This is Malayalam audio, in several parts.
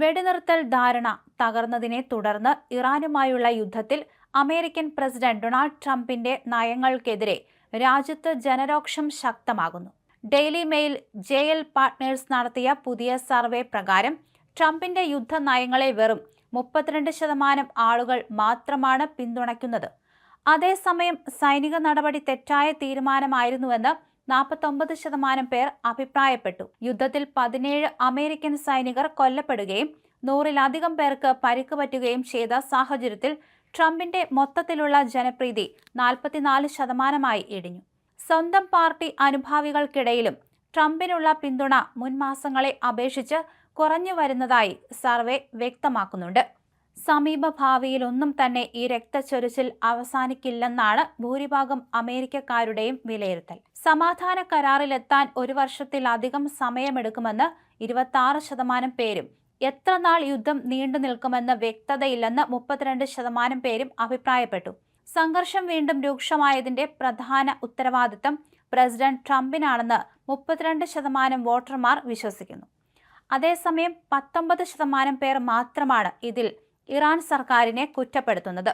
വെടിനിർത്തൽ ധാരണ തകർന്നതിനെ തുടർന്ന് ഇറാനുമായുള്ള യുദ്ധത്തിൽ അമേരിക്കൻ പ്രസിഡന്റ് ഡൊണാൾഡ് ട്രംപിന്റെ നയങ്ങൾക്കെതിരെ രാജ്യത്ത് ജനരോക്ഷം ശക്തമാകുന്നു. ഡെയിലി മെയിൽ JL പാർട്ട്നേഴ്സ് നടത്തിയ പുതിയ സർവേ പ്രകാരം ട്രംപിന്റെ യുദ്ധ നയങ്ങളെ വെറും 32% ആളുകൾ മാത്രമാണ് പിന്തുണയ്ക്കുന്നത്. അതേസമയം സൈനിക നടപടി തെറ്റായ തീരുമാനമായിരുന്നുവെന്ന് 49% പേർ അഭിപ്രായപ്പെട്ടു. യുദ്ധത്തിൽ 17 അമേരിക്കൻ സൈനികർ കൊല്ലപ്പെടുകയും 100-ലധികം പേർക്ക് പരിക്ക് പറ്റുകയും ചെയ്ത സാഹചര്യത്തിൽ ട്രംപിന്റെ മൊത്തത്തിലുള്ള ജനപ്രീതി 44% ഇടിഞ്ഞു. സ്വന്തം പാർട്ടി അനുഭാവികൾക്കിടയിലും ട്രംപിനുള്ള പിന്തുണ മുൻമാസങ്ങളെ അപേക്ഷിച്ച് കുറഞ്ഞു വരുന്നതായി സർവേ വ്യക്തമാക്കുന്നുണ്ട്. സമീപഭാവിയിലൊന്നും തന്നെ ഈ രക്തച്ചൊരിച്ചിൽ അവസാനിക്കില്ലെന്നാണ് ഭൂരിഭാഗം അമേരിക്കക്കാരുടെയും വിലയിരുത്തൽ. സമാധാന കരാറിലെത്താൻ 1 വർഷത്തിലധികം സമയമെടുക്കുമെന്ന് 26% പേരും എത്ര നാൾ യുദ്ധം നീണ്ടു നിൽക്കുമെന്ന് വ്യക്തതയില്ലെന്ന് 32% പേരും അഭിപ്രായപ്പെട്ടു. സംഘർഷം വീണ്ടും രൂക്ഷമായതിന്റെ പ്രധാന ഉത്തരവാദിത്തം പ്രസിഡന്റ് ട്രംപിനാണെന്ന് 32% വോട്ടർമാർ വിശ്വസിക്കുന്നു. അതേസമയം 19% പേർ മാത്രമാണ് ഇതിൽ ഇറാൻ സർക്കാരിനെ കുറ്റപ്പെടുത്തുന്നത്.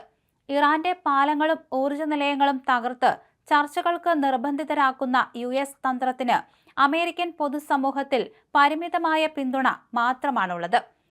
ഇറാന്റെ പാലങ്ങളും ഊർജ്ജ നിലയങ്ങളും തകർത്ത് ചർച്ചകൾക്ക് നിർബന്ധിതരാക്കുന്ന US തന്ത്രത്തിന് അമേരിക്കൻ പൊതുസമൂഹത്തിൽ പരിമിതമായ പിന്തുണ മാത്രമാണുള്ളത്.